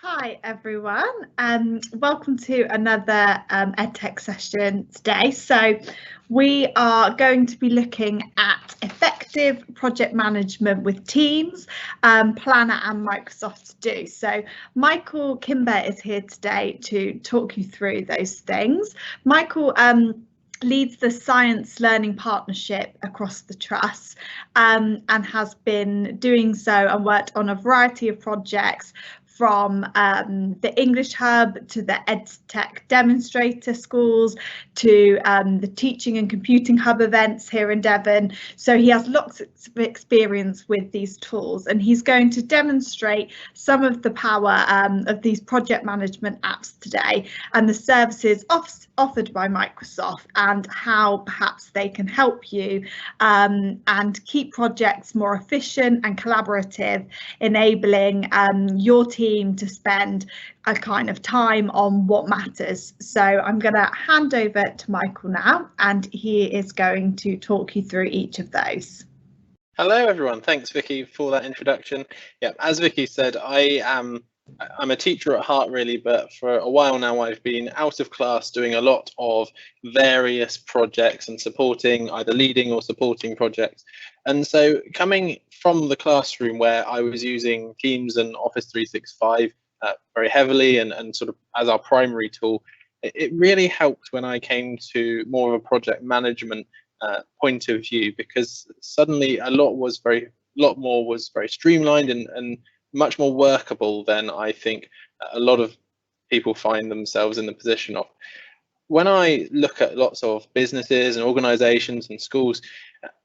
Hi everyone, welcome to another EdTech session today. So we are going to be looking at effective project management with Teams, Planner and Microsoft to do. So Michael Kimber is here today to talk you through those things. Michael leads the Science Learning Partnership across the Trust and has been doing so and worked on a variety of projects from the English Hub to the EdTech demonstrator schools to the Teaching and Computing Hub events here in Devon. So he has lots of experience with these tools, and he's going to demonstrate some of the power of these project management apps today and the services offered by Microsoft and how perhaps they can help you and keep projects more efficient and collaborative, enabling your team to spend a kind of time on what matters. So I'm going to hand over to Michael now, and he is going to talk you through each of those. Hello everyone, thanks Vicky for that introduction. Yeah, as Vicky said, I'm a teacher at heart really, but for a while now I've been out of class doing a lot of various projects and supporting, either leading or supporting projects. And so coming from the classroom where I was using Teams and Office 365 very heavily and sort of as our primary tool, it really helped when I came to more of a project management point of view, because suddenly a lot more was very streamlined and much more workable than I think a lot of people find themselves in the position of. When I look at lots of businesses and organizations and schools,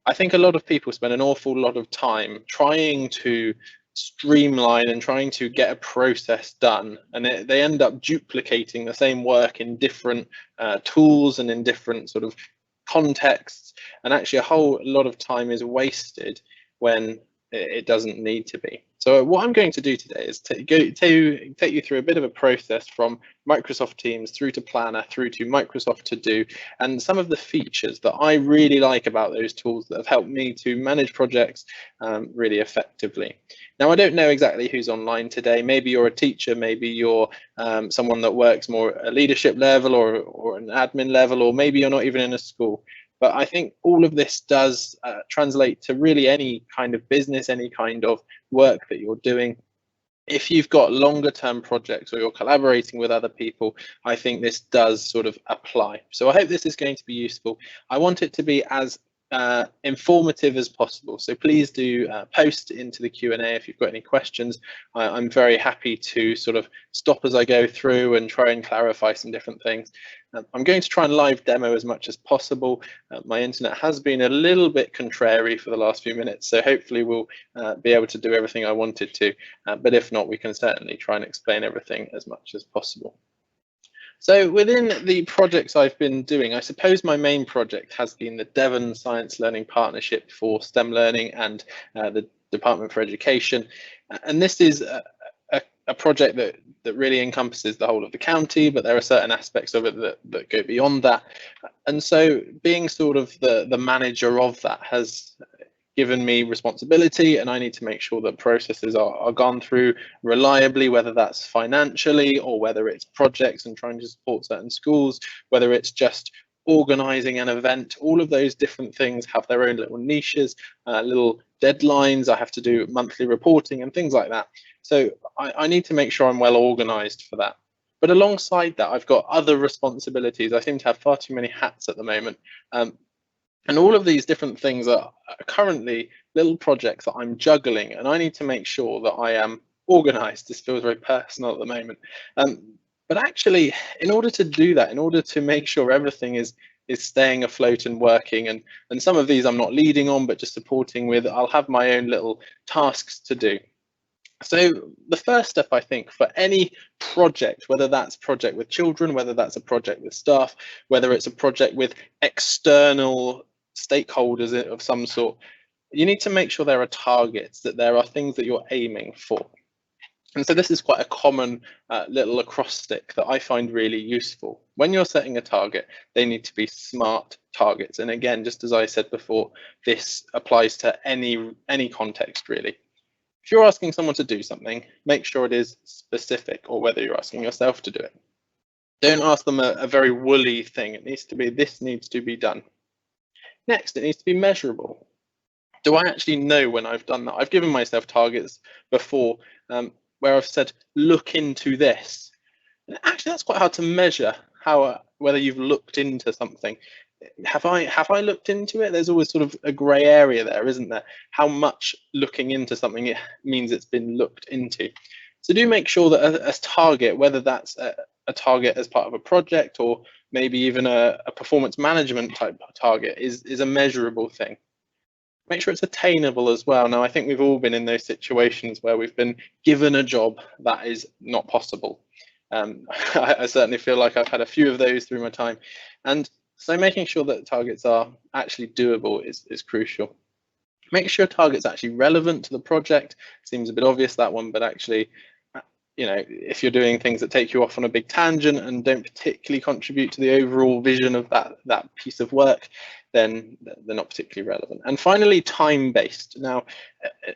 I think a lot of people spend an awful lot of time trying to streamline and trying to get a process done, and they end up duplicating the same work in different tools and in different sort of contexts, and actually a whole lot of time is wasted when it doesn't need to be. So what I'm going to do today is take you through a bit of a process from Microsoft Teams through to Planner through to Microsoft To Do, and some of the features that I really like about those tools that have helped me to manage projects really effectively. Now, I don't know exactly who's online today. Maybe you're a teacher, maybe you're someone that works more at a leadership level or an admin level, or maybe you're not even in a school. But I think all of this does translate to really any kind of business, any kind of work that you're doing. If you've got longer term projects or you're collaborating with other people, I think this does sort of apply. So I hope this is going to be useful. I want it to be as informative as possible, so please do post into the Q&A if you've got any questions. I'm very happy to sort of stop as I go through and try and clarify some different things. I'm going to try and live demo as much as possible. My internet has been a little bit contrary for the last few minutes, so hopefully we'll be able to do everything I wanted to, but if not, we can certainly try and explain everything as much as possible. So within the projects I've been doing, I suppose my main project has been the Devon Science Learning Partnership for STEM Learning and the Department for Education. And this is a project that really encompasses the whole of the county, but there are certain aspects of it that go beyond that. And so being sort of the manager of that has given me responsibility, and I need to make sure that processes are gone through reliably, whether that's financially or whether it's projects and trying to support certain schools, whether it's just organizing an event. All of those different things have their own little niches, little deadlines. I have to do monthly reporting and things like that. So I need to make sure I'm well organized for that. But alongside that, I've got other responsibilities. I seem to have far too many hats at the moment. And all of these different things are currently little projects that I'm juggling, and I need to make sure that I am organized. This feels very personal at the moment. But actually, in order to do that, in order to make sure everything is staying afloat and working, and some of these I'm not leading on, but just supporting with, I'll have my own little tasks to do. So the first step, I think, for any project, whether that's a project with children, whether that's a project with staff, whether it's a project with external stakeholders of some sort, you need to make sure there are targets, that there are things that you're aiming for. And so this is quite a common little acrostic that I find really useful. When you're setting a target, they need to be SMART targets. And again, just as I said before, this applies to any context really. if you're asking someone to do something, make sure it is specific, or whether you're asking yourself to do it. Don't ask them a very woolly thing. It needs to be, this needs to be done. Next, it needs to be measurable. Do I actually know when I've done that? I've given myself targets before where I've said, look into this. And actually, that's quite hard to measure how whether you've looked into something. Have I looked into it? There's always sort of a grey area there, isn't there? How much looking into something it means it's been looked into. So do make sure that a target, whether that's a target as part of a project or maybe even a performance management type target, is a measurable thing. Make sure it's attainable as well. Now, I think we've all been in those situations where we've been given a job that is not possible. I certainly feel like I've had a few of those through my time. And so making sure that targets are actually doable is crucial. Make sure targets are actually relevant to the project. Seems a bit obvious, that one, but actually, you know, if you're doing things that take you off on a big tangent and don't particularly contribute to the overall vision of that piece of work, then they're not particularly relevant. And finally, time-based. Now,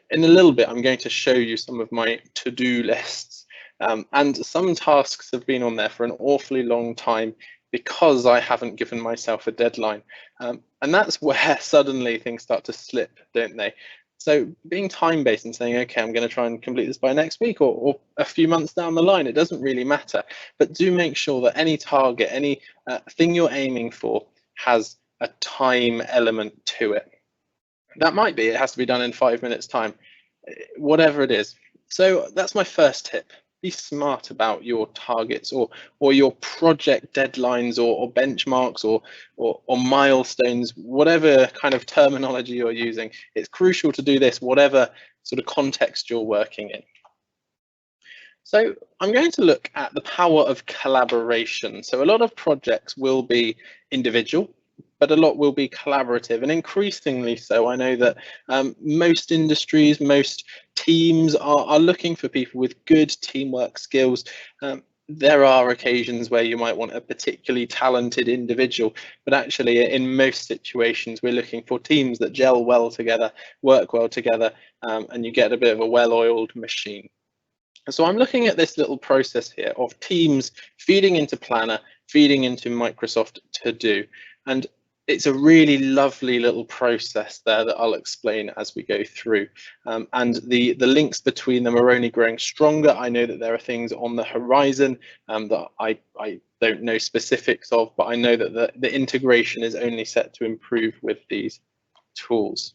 in a little bit, I'm going to show you some of my to-do lists. And some tasks have been on there for an awfully long time because I haven't given myself a deadline. And that's where suddenly things start to slip, don't they? So being time-based and saying, okay, I'm going to try and complete this by next week or a few months down the line, it doesn't really matter. But do make sure that any target, any thing you're aiming for has a time element to it. That might be, it has to be done in 5 minutes time, whatever it is. So that's my first tip. Be smart about your targets or your project deadlines or benchmarks or milestones, whatever kind of terminology you're using. It's crucial to do this, whatever sort of context you're working in. So I'm going to look at the power of collaboration. So a lot of projects will be individual, but a lot will be collaborative, and increasingly so. I know that most industries, most teams are looking for people with good teamwork skills. There are occasions where you might want a particularly talented individual, but actually in most situations we're looking for teams that gel well together, work well together, and you get a bit of a well-oiled machine. So I'm looking at this little process here of teams feeding into Planner, feeding into Microsoft To Do, and it's a really lovely little process there that I'll explain as we go through. And the links between them are only growing stronger. I know that there are things on the horizon that I don't know specifics of, but I know that the integration is only set to improve with these tools.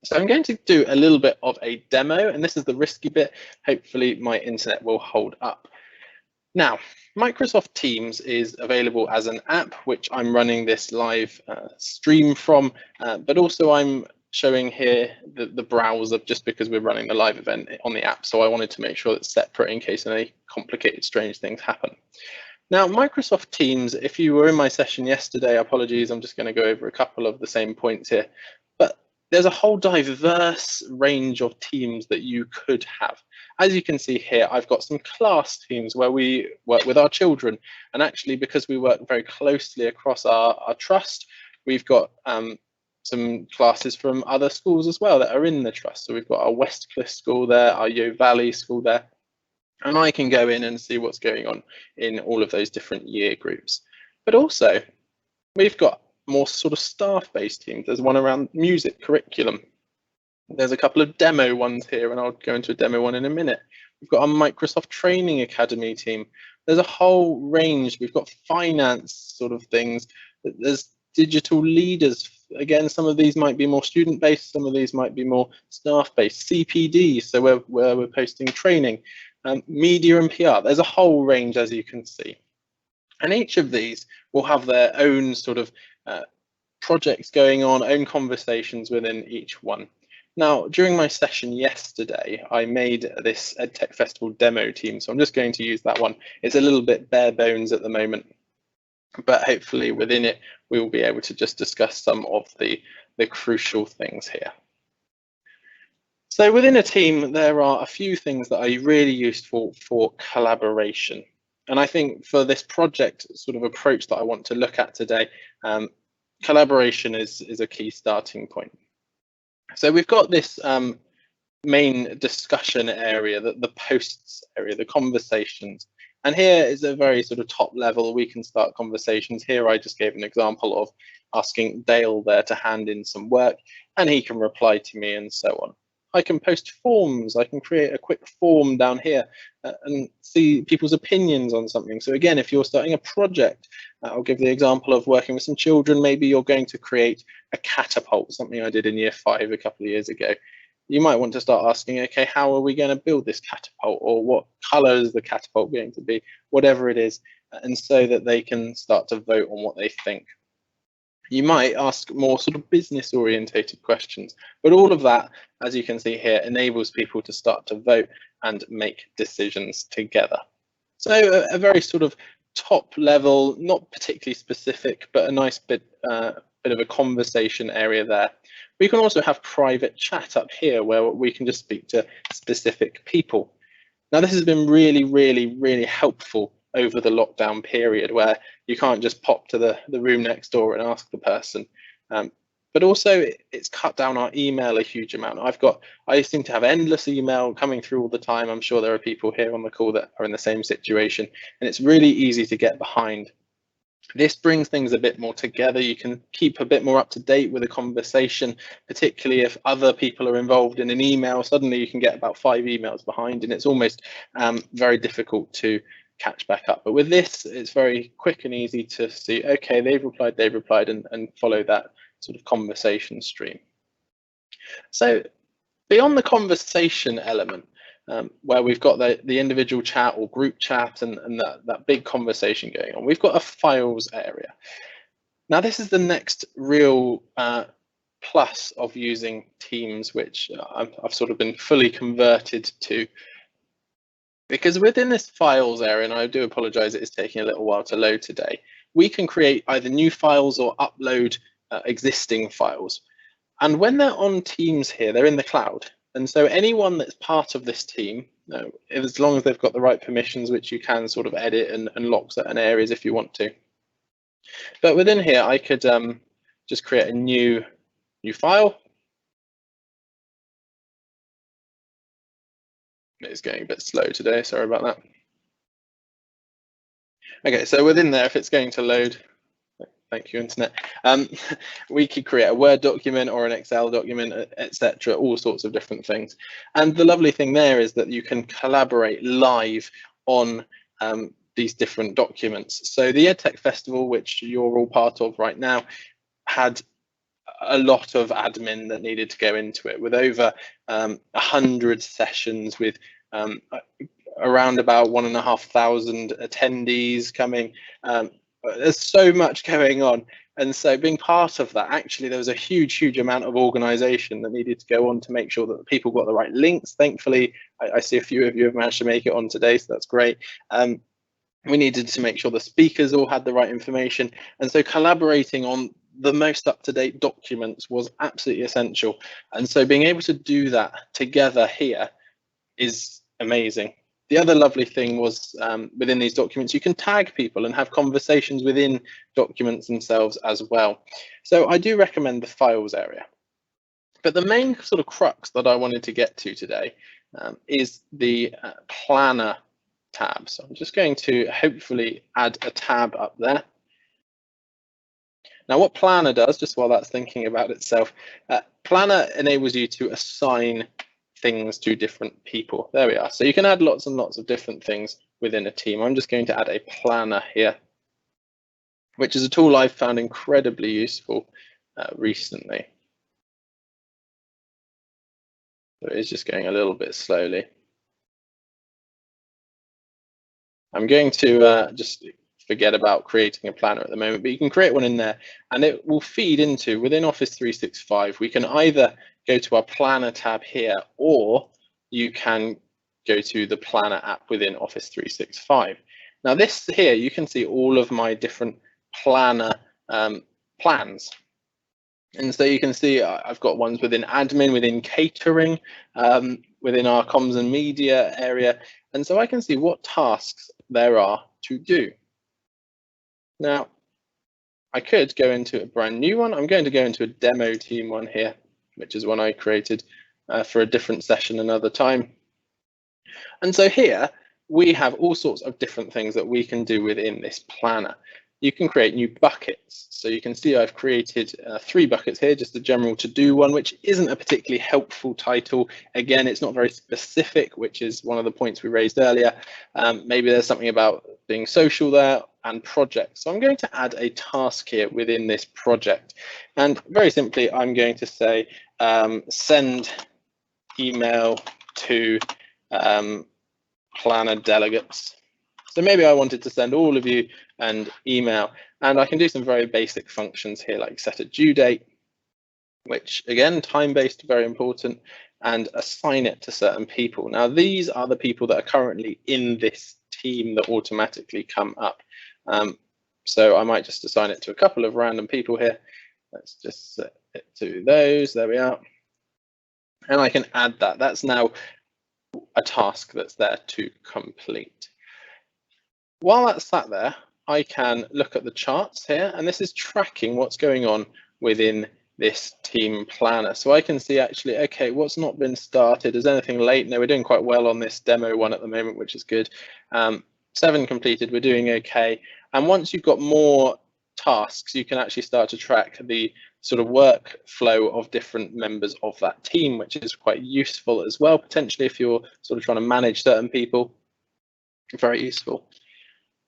So I'm going to do a little bit of a demo, and this is the risky bit. Hopefully my internet will hold up. Now, Microsoft Teams is available as an app, which I'm running this live stream from, but also I'm showing here the browser just because we're running the live event on the app. So I wanted to make sure it's separate in case any complicated, strange things happen. Now, Microsoft Teams, if you were in my session yesterday, apologies, I'm just going to go over a couple of the same points here. But there's a whole diverse range of teams that you could have. As you can see here, I've got some class teams where we work with our children. And actually, because we work very closely across our trust, we've got some classes from other schools as well that are in the trust. So we've got our Westcliff school there, our Yo Valley school there. And I can go in and see what's going on in all of those different year groups. But also, we've got more sort of staff-based teams. There's one around music curriculum. There's a couple of demo ones here, and I'll go into a demo one in a minute. We've got a Microsoft Training Academy team. There's a whole range. We've got finance sort of things. There's digital leaders. Again, some of these might be more student-based, some of these might be more staff-based. CPD, so where we're posting training. Media and PR. There's a whole range, as you can see. And each of these will have their own sort of projects going on, own conversations within each one. Now, during my session yesterday, I made this EdTech Festival demo team, so I'm just going to use that one. It's a little bit bare bones at the moment, but hopefully within it, we will be able to just discuss some of the crucial things here. So within a team, there are a few things that are really useful for collaboration. And I think for this project sort of approach that I want to look at today, collaboration is a key starting point. So we've got this main discussion area, the posts area, the conversations. And here is a very sort of top level, we can start conversations. Here I just gave an example of asking Dale there to hand in some work, and he can reply to me and so on. I can post forms, I can create a quick form down here and see people's opinions on something. So again, if you're starting a project, I'll give the example of working with some children. Maybe you're going to create a catapult, something I did in year 5 a couple of years ago. You might want to start asking, okay, how are we going to build this catapult, or what color is the catapult going to be, whatever it is, and so that they can start to vote on what they think. You might ask more sort of business orientated questions, but all of that, as you can see here, enables people to start to vote and make decisions together. So a very sort of top level, not particularly specific, but a nice bit of a conversation area there. We can also have private chat up here where we can just speak to specific people. Now, this has been really, really, really helpful over the lockdown period, where you can't just pop to the room next door and ask the person. But also it's cut down our email a huge amount. I seem to have endless email coming through all the time. I'm sure there are people here on the call that are in the same situation, and it's really easy to get behind. This brings things a bit more together. You can keep a bit more up to date with a conversation, particularly if other people are involved in an email. Suddenly you can get about 5 emails behind, and it's almost very difficult to catch back up. But with this, it's very quick and easy to see, okay, they've replied, and follow that sort of conversation stream. So beyond the conversation element, where we've got the individual chat or group chat and that big conversation going on, we've got a files area. Now, this is the next real plus of using Teams, which I've sort of been fully converted to. Because within this files area, and I do apologize, it is taking a little while to load today, we can create either new files or upload existing files. And when they're on Teams here, they're in the cloud. And so anyone that's part of this team, as long as they've got the right permissions, which you can sort of edit and lock certain areas if you want to. But within here, I could just create a new file. It's going a bit slow today, sorry about that. Okay, so within there, if it's going to load, thank you, internet, we could create a Word document or an Excel document, etc., all sorts of different things. And the lovely thing there is that you can collaborate live on these different documents. So the EdTech Festival, which you're all part of right now, had a lot of admin that needed to go into it, with over 100 sessions, with around about 1,500 attendees coming. There's so much going on, and so being part of that, actually there was a huge amount of organization that needed to go on to make sure that people got the right links. Thankfully, I see a few of you have managed to make it on today, so that's great. We needed to make sure the speakers all had the right information, and so collaborating on the most up-to-date documents was absolutely essential. And so being able to do that together here is amazing. The other lovely thing was within these documents, you can tag people and have conversations within documents themselves as well. So I do recommend the files area. But the main sort of crux that I wanted to get to today is the planner tab. So I'm just going to hopefully add a tab up there. Now, what Planner does, just while that's thinking about itself, Planner enables you to assign things to different people. There we are. So you can add lots and lots of different things within a team. I'm just going to add a planner here, which is a tool I've found incredibly useful recently. So it is just going a little bit slowly. I'm going to just forget about creating a planner at the moment, but you can create one in there and it will feed into, within Office 365, we can either go to our planner tab here, or you can go to the planner app within Office 365. Now this here, you can see all of my different planner plans. And so you can see I've got ones within admin, within catering, within our comms and media area. And so I can see what tasks there are to do. Now, I could go into a brand new one. I'm going to go into a demo team one here, which is one I created for a different session another time. And so here we have all sorts of different things that we can do within this planner. You can create new buckets. So you can see I've created 3 buckets here, just a general to-do one, which isn't a particularly helpful title. Again, it's not very specific, which is one of the points we raised earlier. Maybe there's something about being social there and projects. So I'm going to add a task here within this project. And very simply, I'm going to say send email to planner delegates. So maybe I wanted to send all of you an email, and I can do some very basic functions here, like set a due date, which again, time-based, very important, and assign it to certain people. Now, these are the people that are currently in this team that automatically come up. So I might just assign it to a couple of random people here. Let's just set it to those. There we are. And I can add that. That's now a task that's there to complete. While that's sat there, I can look at the charts here, and this is tracking what's going on within this team planner. So I can see actually, okay, what's not been started? Is anything late? No, we're doing quite well on this demo one at the moment, which is good. 7 completed, we're doing okay. And once you've got more tasks, you can actually start to track the sort of workflow of different members of that team, which is quite useful as well, potentially if you're sort of trying to manage certain people. Very useful.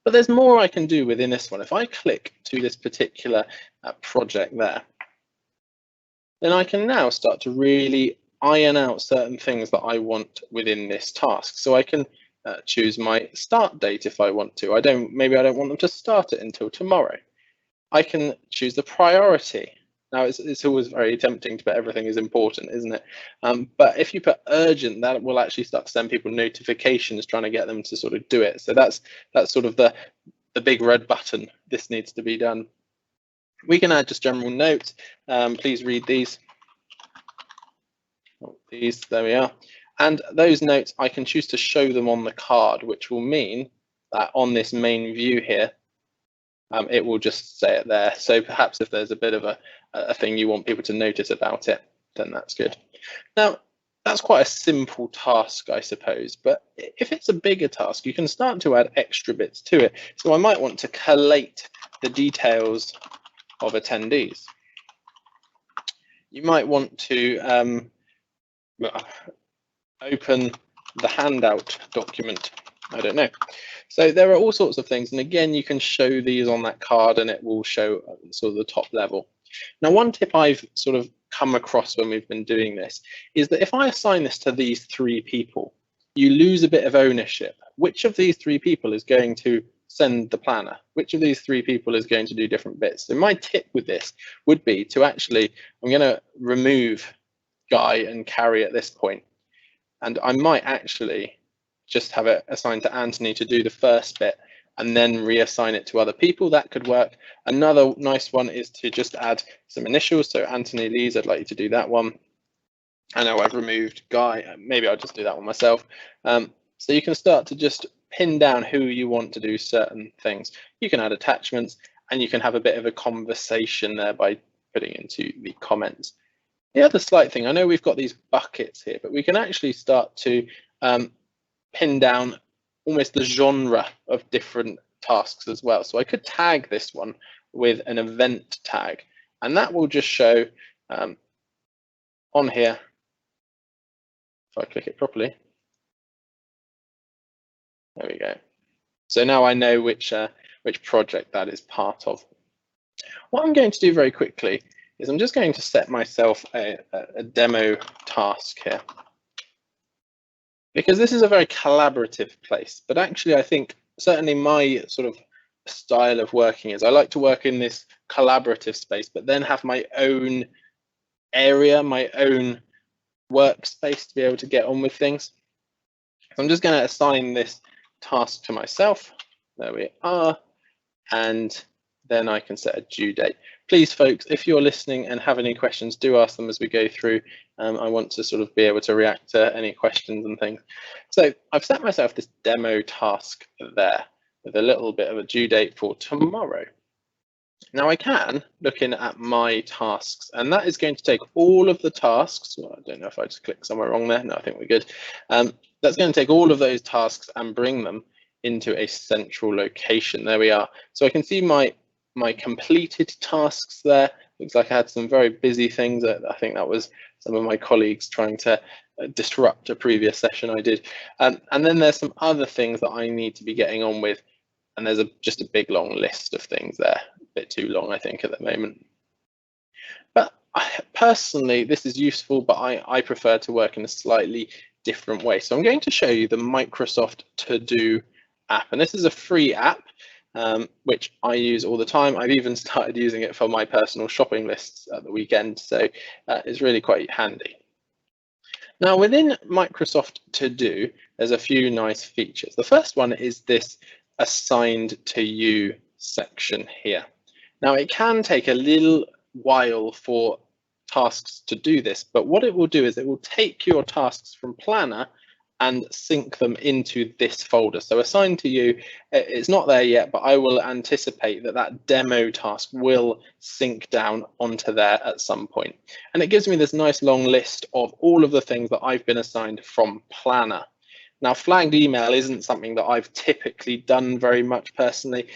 But there's more I can do within this one. If I click to this particular project there, then I can now start to really iron out certain things that I want within this task. So I can choose my start date if I want to. Maybe I don't want them to start it until tomorrow. I can choose the priority. Now it's always very tempting to put everything is important, isn't it? But if you put urgent, that will actually start to send people notifications trying to get them to sort of do it. So that's sort of the big red button. This needs to be done. We can add just general notes. Please read these. These, there we are. And those notes, I can choose to show them on the card, which will mean that on this main view here, it will just say it there. So perhaps if there's a bit of a thing you want people to notice about it, then that's good. Now, that's quite a simple task, I suppose, but if it's a bigger task, you can start to add extra bits to it. So I might want to collate the details of attendees. You might want to open the handout document. I don't know. So there are all sorts of things. And again, you can show these on that card and it will show sort of the top level. Now, one tip I've sort of come across when we've been doing this is that if I assign this to these 3 people, you lose a bit of ownership. Which of these 3 people is going to send the planner? Which of these 3 people is going to do different bits? So my tip with this would be to actually, I'm going to remove Guy and Carrie at this point. And I might actually just have it assigned to Anthony to do the first bit and then reassign it to other people. That could work. Another nice one is to just add some initials. So Anthony Lees, I'd like you to do that one. I know I've removed Guy. Maybe I'll just do that one myself. So you can start to just pin down who you want to do certain things. You can add attachments and you can have a bit of a conversation there by putting into the comments. The other slight thing, I know we've got these buckets here, but we can actually start to pin down almost the genre of different tasks as well. So I could tag this one with an event tag, and that will just show on here, if I click it properly, there we go. So now I know which project that is part of. What I'm going to do very quickly is I'm just going to set myself a demo task here, because this is a very collaborative place. But actually, I think certainly my sort of style of working is I like to work in this collaborative space, but then have my own area, my own workspace to be able to get on with things. So I'm just going to assign this task to myself. There we are. And then I can set a due date. Please, folks, if you're listening and have any questions, do ask them as we go through. I want to sort of be able to react to any questions and things. So I've set myself this demo task there with a little bit of a due date for tomorrow. Now I can look in at my tasks, and that is going to take all of the tasks. Well, I don't know if I just clicked somewhere wrong there. No, I think we're good. That's going to take all of those tasks and bring them into a central location. There we are. So I can see my completed tasks there. Looks like I had some very busy things. I think that was some of my colleagues trying to disrupt a previous session I did. And then there's some other things that I need to be getting on with. And there's just a big long list of things there. A bit too long, I think, at the moment. But personally, this is useful, but I prefer to work in a slightly different way. So I'm going to show you the Microsoft To Do app. And this is a free app, which I use all the time. I've even started using it for my personal shopping lists at the weekend. So it's really quite handy. Now, within Microsoft To Do, there's a few nice features. The first one is this Assigned to You section here. Now, it can take a little while for tasks to do this, but what it will do is it will take your tasks from Planner and sync them into this folder. So Assigned to You, it's not there yet, but I will anticipate that that demo task will sync down onto there at some point. And it gives me this nice long list of all of the things that I've been assigned from Planner. Now, flagged email isn't something that I've typically done very much personally,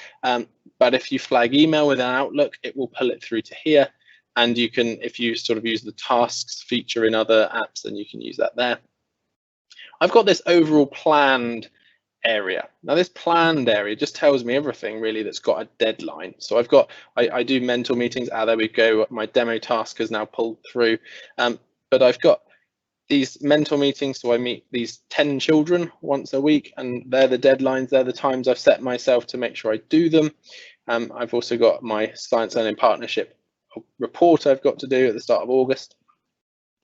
but if you flag email with an Outlook, it will pull it through to here. And you can, if you sort of use the tasks feature in other apps, then you can use that there. I've got this overall planned area. Now, this planned area just tells me everything really that's got a deadline. So I've got, I do mental meetings. There we go. My demo task has now pulled through, but I've got these mental meetings, so I meet these 10 children once a week, and they're the deadlines, they're the times I've set myself to make sure I do them. I've also got my Science Learning Partnership report I've got to do at the start of August.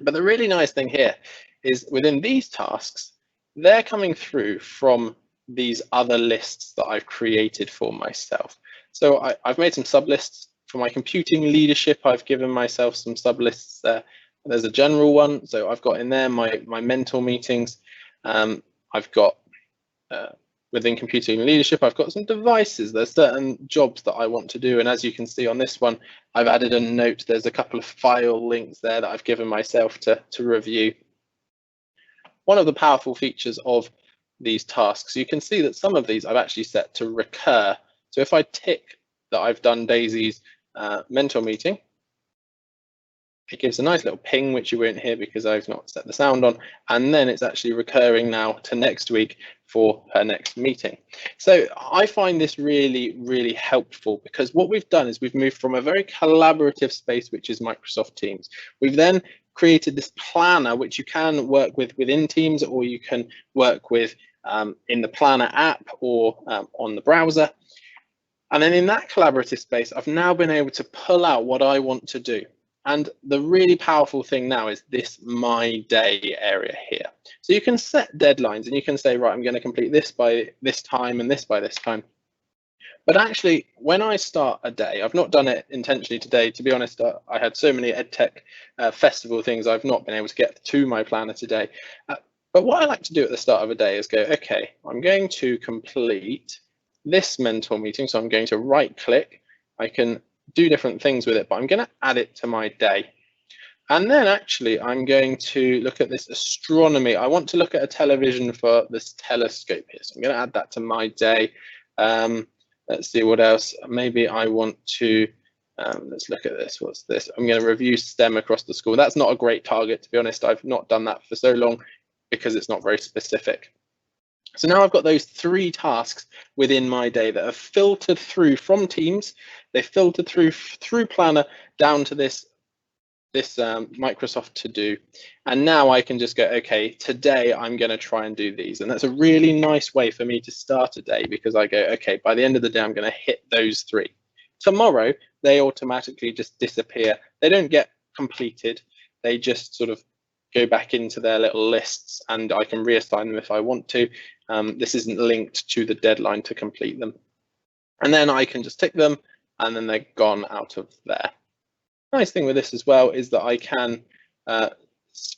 But the really nice thing here is within these tasks, they're coming through from these other lists that I've created for myself. So I've made some sublists for my computing leadership. I've given myself some sublists there. There's a general one, so I've got in there my mental meetings. I've got within computing leadership, I've got some devices. There's certain jobs that I want to do, and as you can see on this one, I've added a note. There's a couple of file links there that I've given myself to review. One of the powerful features of these tasks, you can see that some of these I've actually set to recur. So if I tick that I've done Daisy's mental meeting, it gives a nice little ping, which you won't hear because I've not set the sound on, and then it's actually recurring now to next week for her next meeting. So I find this really, really helpful, because what we've done is we've moved from a very collaborative space, which is Microsoft Teams. We've then created this planner, which you can work with within Teams, or you can work with in the Planner app or on the browser. And then in that collaborative space, I've now been able to pull out what I want to do. And the really powerful thing now is this My Day area here. So you can set deadlines and you can say, right, I'm going to complete this by this time and this by this time. But actually, when I start a day, I've not done it intentionally today. To be honest, I had so many EdTech festival things, I've not been able to get to my planner today. But what I like to do at the start of a day is go, okay, I'm going to complete this mental meeting. So I'm going to right click. I can do different things with it, but I'm going to add it to my day. And then actually I'm going to look at this astronomy. I want to look at a television for this telescope here. So I'm going to add that to my day. Let's see what else. Maybe I want to, let's look at this. What's this? I'm going to review STEM across the school. That's not a great target, to be honest. I've not done that for so long because it's not very specific. So now I've got those 3 tasks within my day that have filtered through from Teams. They filtered through Planner down to this Microsoft To Do. And now I can just go, okay, today I'm going to try and do these. And that's a really nice way for me to start a day, because I go, okay, by the end of the day, I'm going to hit those 3. Tomorrow, they automatically just disappear. They don't get completed. They just sort of go back into their little lists, and I can reassign them if I want to. This isn't linked to the deadline to complete them. And then I can just tick them, and then they're gone out of there. Nice thing with this as well is that I can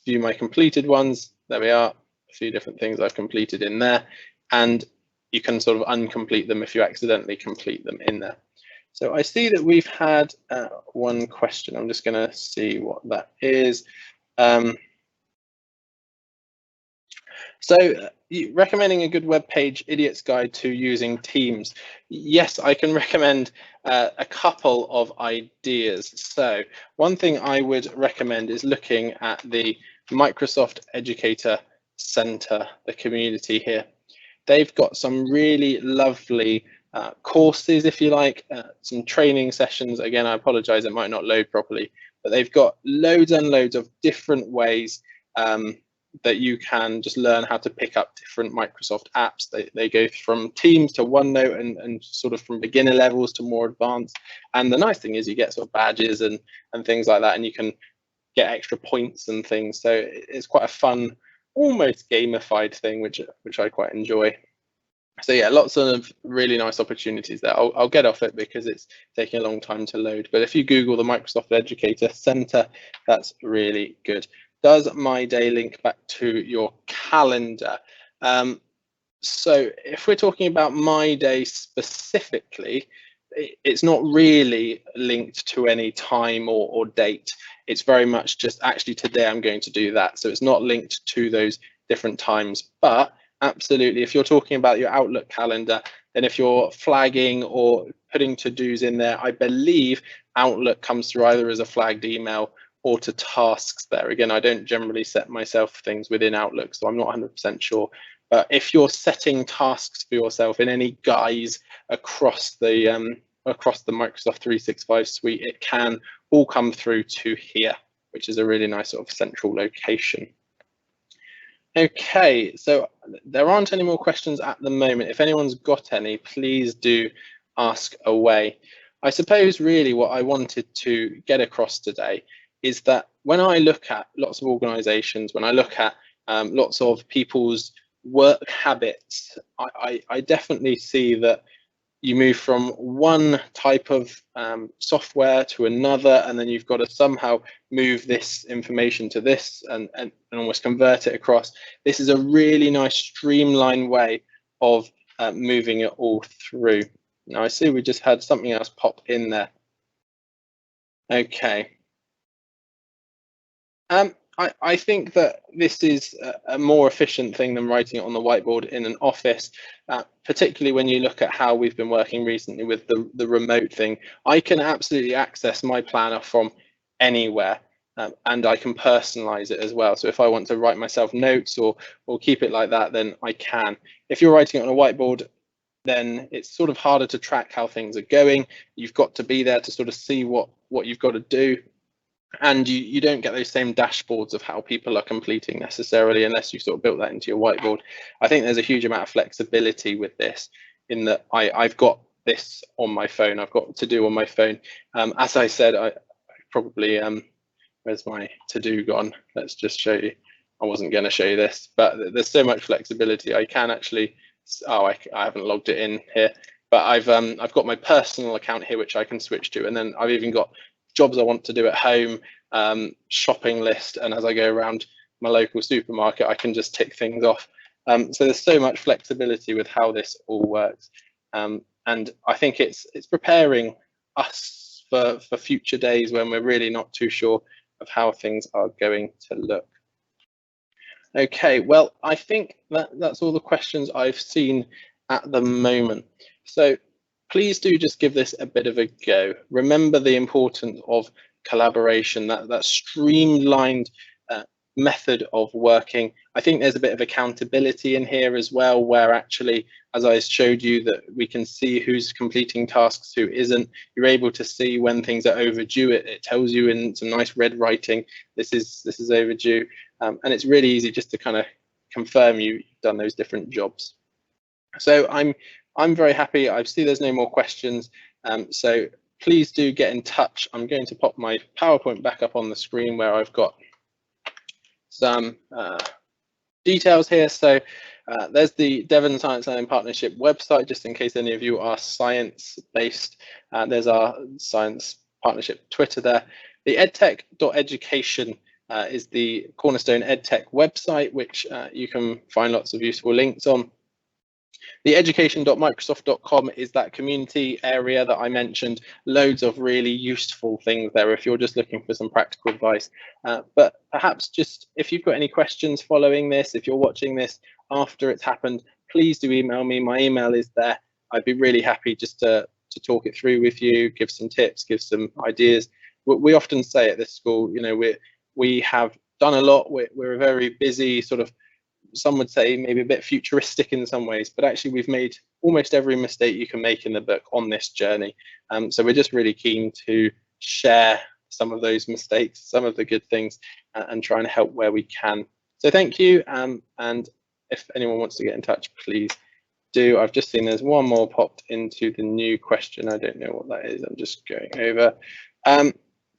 view my completed ones. There we are, a few different things I've completed in there, and you can sort of uncomplete them if you accidentally complete them in there. So I see that we've had one question. I'm just going to see what that is. Recommending a good web page, Idiot's Guide to Using Teams. Yes, I can recommend a couple of ideas. So one thing I would recommend is looking at the Microsoft Educator Center, the community here. They've got some really lovely courses, if you like, some training sessions. Again, I apologize, it might not load properly, but they've got loads and loads of different ways that you can just learn how to pick up different Microsoft apps. They go from Teams to OneNote and sort of from beginner levels to more advanced. And the nice thing is you get sort of badges and things like that, and you can get extra points and things. So it's quite a fun, almost gamified thing, which I quite enjoy. So yeah, lots of really nice opportunities there. I'll get off it because it's taking a long time to load. But if you Google the Microsoft Educator Center, that's really good. Does My Day link back to your calendar? So if we're talking about My Day specifically, it's not really linked to any time or date. It's very much just actually today I'm going to do that. So it's not linked to those different times. But absolutely, if you're talking about your Outlook calendar, then if you're flagging or putting to-dos in there, I believe Outlook comes through either as a flagged email or to tasks there. Again, I don't generally set myself things within Outlook, so I'm not 100% sure. But if you're setting tasks for yourself in any guise across the Microsoft 365 suite, it can all come through to here, which is a really nice sort of central location. Okay, so there aren't any more questions at the moment. If anyone's got any, please do ask away. I suppose really what I wanted to get across today is that when I look at lots of organizations, when I look at lots of people's work habits, I definitely see that you move from one type of software to another, and then you've got to somehow move this information to this and almost convert it across. This is a really nice streamlined way of moving it all through. Now I see we just had something else pop in there. Okay. I think that this is a more efficient thing than writing it on the whiteboard in an office, particularly when you look at how we've been working recently with the remote thing. I can absolutely access my planner from anywhere, and I can personalize it as well. So if I want to write myself notes or keep it like that, then I can. If you're writing it on a whiteboard, then it's sort of harder to track how things are going. You've got to be there to sort of see what you've got to do. And you don't get those same dashboards of how people are completing necessarily unless you've sort of built that into your whiteboard. I think there's a huge amount of flexibility with this in that I've got this on my phone. I've got to do on my phone. As I said, I probably, where's my to-do gone? Let's just show you. I wasn't going to show you this, but there's so much flexibility. I can actually, I haven't logged it in here, but I've got my personal account here, which I can switch to. And then I've even got jobs I want to do at home, shopping list, and as I go around my local supermarket, I can just tick things off. So there's so much flexibility with how this all works, and I think it's preparing us for future days when we're really not too sure of how things are going to look. Okay, well, I think that's all the questions I've seen at the moment. So please do just give this a bit of a go. Remember the importance of collaboration, that streamlined method of working. I think there's a bit of accountability in here as well, where actually, as I showed you, that we can see who's completing tasks, who isn't. You're able to see when things are overdue. It tells you in some nice red writing, this is overdue. And it's really easy just to kind of confirm you've done those different jobs. So I'm very happy. I see there's no more questions. So please do get in touch. I'm going to pop my PowerPoint back up on the screen where I've got some details here. So there's the Devon Science Learning Partnership website, just in case any of you are science-based. There's our Science Partnership Twitter there. The edtech.education is the Cornerstone EdTech website, which you can find lots of useful links on. The education.microsoft.com is that community area that I mentioned. Loads of really useful things there if you're just looking for some practical advice. But perhaps just if you've got any questions following this, if you're watching this after it's happened, please do email me. My email is there. I'd be really happy just to talk it through with you, give some tips, give some ideas. We often say at this school, you know, we have done a lot. We're a very busy sort of, some would say maybe a bit futuristic in some ways, but actually we've made almost every mistake you can make in the book on this journey. So we're just really keen to share some of those mistakes, some of the good things, and try and help where we can. So thank you. And if anyone wants to get in touch, please do. I've just seen there's one more popped into the new question. I don't know what that is. I'm just going over.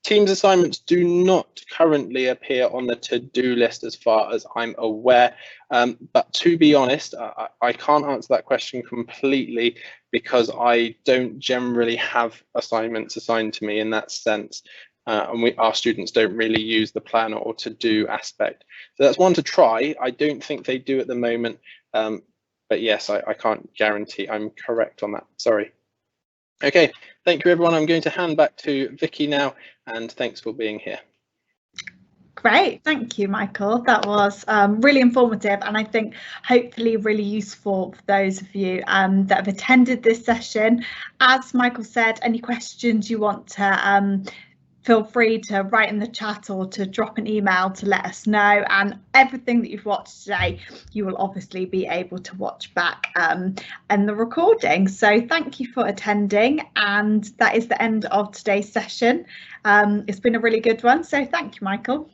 Teams assignments do not currently appear on the to-do list as far as I'm aware, but to be honest, I can't answer that question completely because I don't generally have assignments assigned to me in that sense, and our students don't really use the planner or to-do aspect. So that's one to try. I don't think they do at the moment, but yes, I can't guarantee I'm correct on that. Sorry. Okay, thank you everyone. I'm going to hand back to Vicky now, and thanks for being here. Great, thank you, Michael. That was really informative, and I think hopefully really useful for those of you that have attended this session. As Michael said, any questions you want to feel free to write in the chat or to drop an email to let us know, and everything that you've watched today you will obviously be able to watch back in the recording. So thank you for attending, and that is the end of today's session. It's been a really good one, so thank you, Michael.